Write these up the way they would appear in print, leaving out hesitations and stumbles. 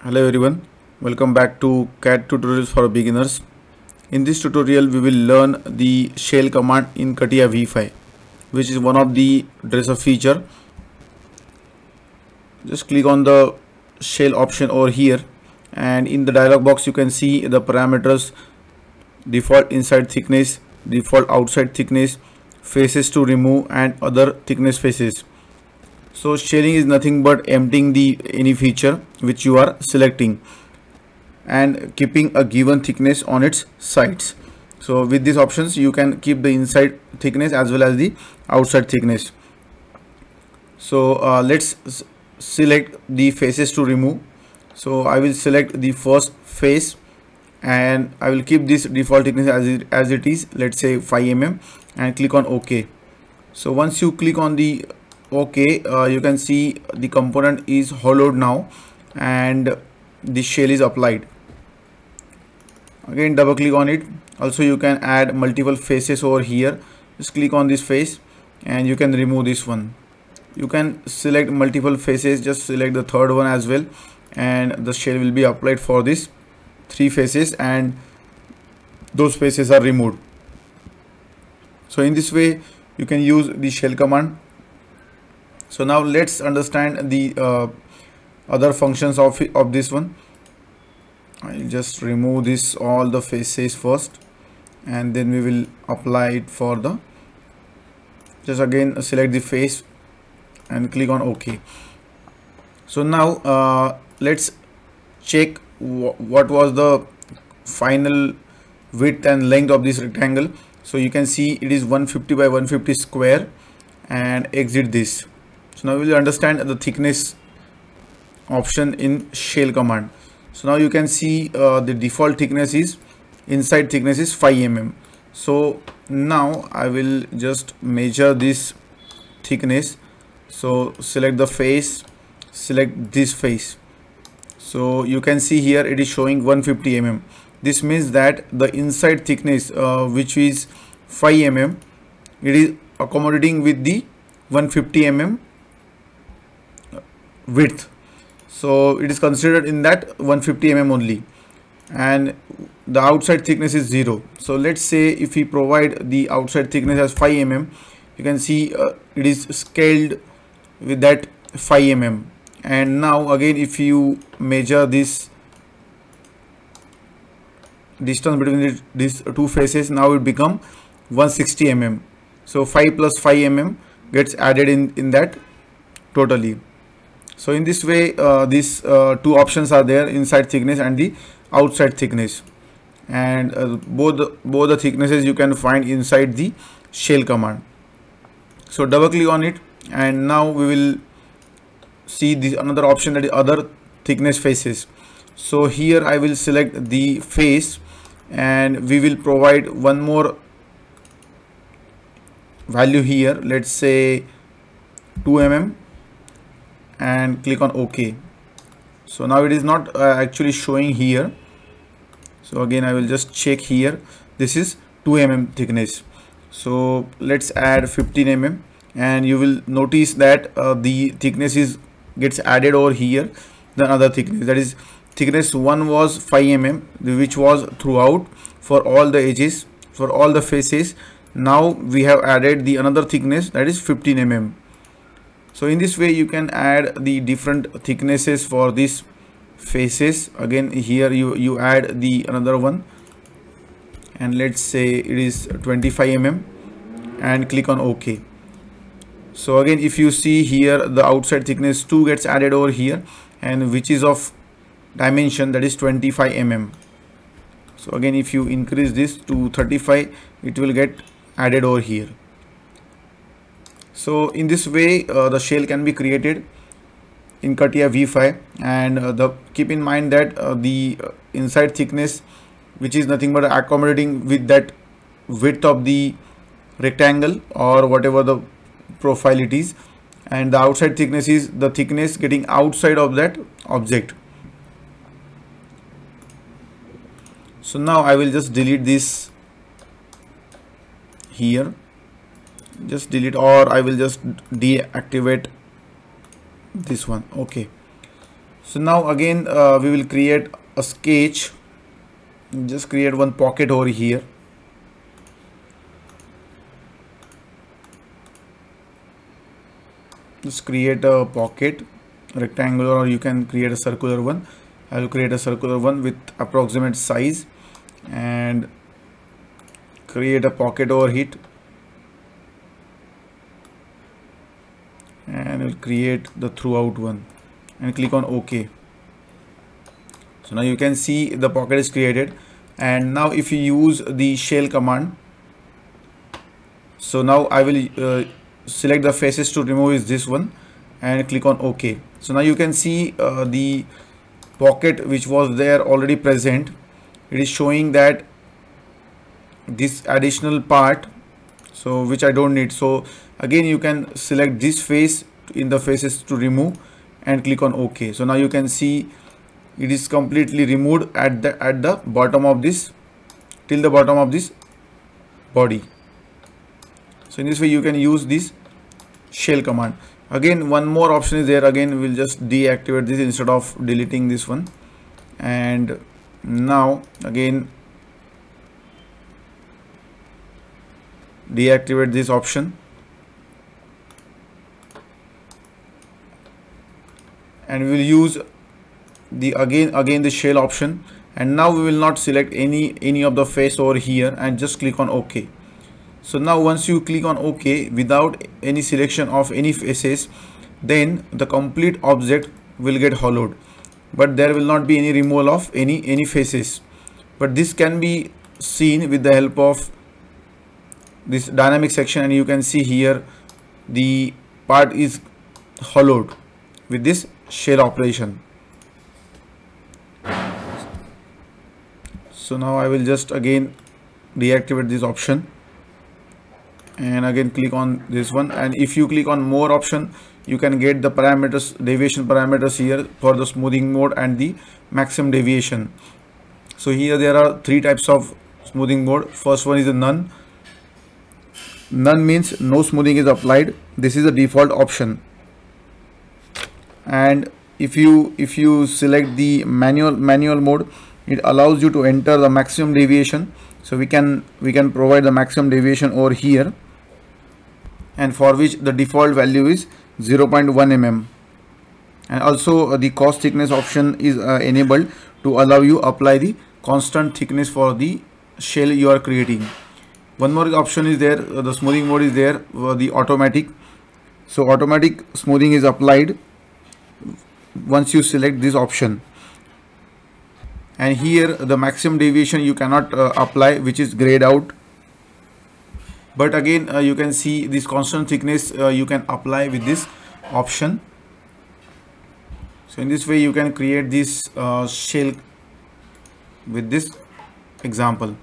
Hello everyone, welcome back to CAD tutorials for beginners. In this tutorial we will learn the shell command in CATIA V5, which is one of the dresser feature. Just click on the shell option over here, and in the dialog box you can see the parameters: default inside thickness, default outside thickness, faces to remove, and other thickness faces. So shelling is nothing but emptying the any feature which you are selecting and keeping a given thickness on its sides. So with these options you can keep the inside thickness as well as the outside thickness. So let's select the faces to remove. So I will select the first face and I will keep this default thickness as it is, let's say 5 mm, and click on OK. So once you click on the OK, you can see the component is hollowed now and the shell is applied. Again double click on it. Also you can add multiple faces over here. Just click on this face and you can remove this one. You can select multiple faces, just select the third one as well, and the shell will be applied for this 3 faces and those faces are removed. So in this way you can use the shell command. So now let's understand the other functions of this one. I'll just remove this all the faces first and then we will apply it for the, just again select the face and click on OK. So now let's check what was the final width and length of this rectangle. So you can see it is 150 by 150 square, and exit this. So now we will understand the thickness option in shell command. So now you can see the default thickness is, inside thickness is 5 mm. So now I will just measure this thickness. So select the face, select this face. So you can see here it is showing 150 mm. This means that the inside thickness which is 5 mm, it is accommodating with the 150 mm width. So it is considered in that 150 mm only, and the outside thickness is 0. So let's say if we provide the outside thickness as 5 mm, you can see it is scaled with that 5 mm. And now again if you measure this distance between these two faces, now it become 160 mm. So 5 plus 5 mm gets added in that totally. So in this way these two options are there, inside thickness and the outside thickness, and both the thicknesses you can find inside the shell command. So double click on it and now we will see this another option, that is other thickness faces. So here I will select the face and we will provide one more value here, let's say 2 mm, and click on OK. So now it is not actually showing here. So again I will just check here, this is 2 mm thickness. So let's add 15 mm and you will notice that the thickness gets added over here. The other thickness, that is thickness 1 was 5 mm, which was throughout for all the edges, for all the faces. Now we have added the another thickness, that is 15 mm. So in this way you can add the different thicknesses for these faces. Again here you add the another one, and let's say it is 25 mm, and click on OK. So again if you see here, the outside thickness 2 gets added over here, and which is of dimension, that is 25 mm. So again if you increase this to 35, it will get added over here. So in this way the shell can be created in CATIA V5, and keep in mind that the inside thickness, which is nothing but accommodating with that width of the rectangle or whatever the profile it is, and the outside thickness is the thickness getting outside of that object. So now I will just delete this here, just delete, or I will just deactivate this one. Okay, So now again we will create a sketch. Just create one pocket over here. Just create a pocket, rectangular, or you can create a circular one. I will create a circular one with approximate size and create a pocket over it, and we'll create the throughout one and click on OK. So now you can see the pocket is created. And now if you use the shell command, so now I will select the faces to remove is this one and click on OK. So now you can see the pocket which was there already present. It is showing that this additional part, so which I don't need. So again you can select this face in the faces to remove and click on OK. So now you can see it is completely removed at the bottom of this, till the bottom of this body. So in this way you can use this shell command. Again one more option is there. Again we'll just deactivate this instead of deleting this one. And now again deactivate this option, and we will use the again the shell option. And now we will not select any of the face over here and just click on OK. So now once you click on OK without any selection of any faces, then the complete object will get hollowed, but there will not be any removal of any faces. But this can be seen with the help of this dynamic section, and you can see here the part is hollowed with this shell operation. So now I will just again deactivate this option and again click on this one. And if you click on more option, you can get the parameters, deviation parameters here for the smoothing mode and the maximum deviation. So here there are three types of smoothing mode. First one is a none. None means no smoothing is applied. This is the default option. And if you select the manual mode, it allows you to enter the maximum deviation. So we can provide the maximum deviation over here, and for which the default value is 0.1 mm. And also the cost thickness option is enabled to allow you apply the constant thickness for the shell you are creating. One more option is there, the smoothing mode is there, the automatic. So automatic smoothing is applied once you select this option. And here the maximum deviation you cannot apply, which is grayed out. But again you can see this constant thickness you can apply with this option. So in this way you can create this shell with this example.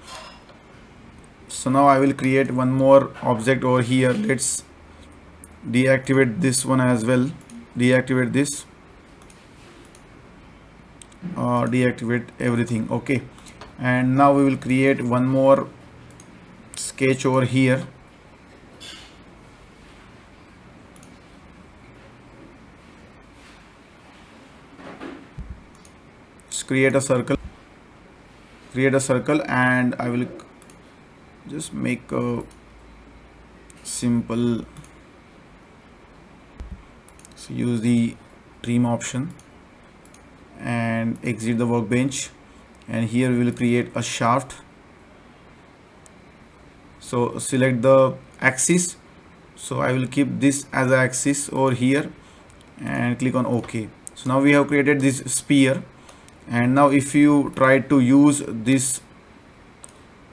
So now I will create one more object over here. Let's deactivate this one as well. Deactivate this. Deactivate everything. Okay, and now we will create one more sketch over here. Just create a circle, and I will just make a simple, so use the trim option and exit the workbench, and here we will create a shaft. So select the axis, so I will keep this as an axis over here and click on OK. So now we have created this sphere, and now if you try to use this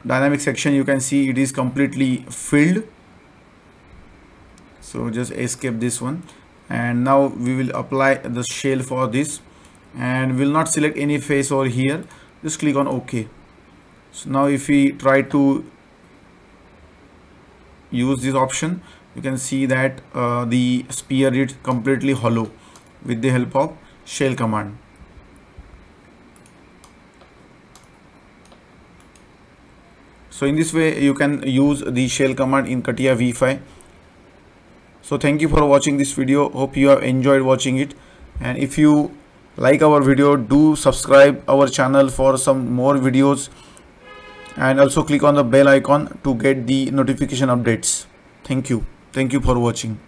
dynamic section, you can see it is completely filled. So just escape this one, and now we will apply the shell for this, and will not select any face over here. Just click on OK. So now if we try to use this option, you can see that the sphere is completely hollow with the help of shell command. So in this way you can use the shell command in CATIA V5. So thank you for watching this video. Hope you have enjoyed watching it, and if you like our video, do subscribe our channel for some more videos, and also click on the bell icon to get the notification updates. Thank you for watching.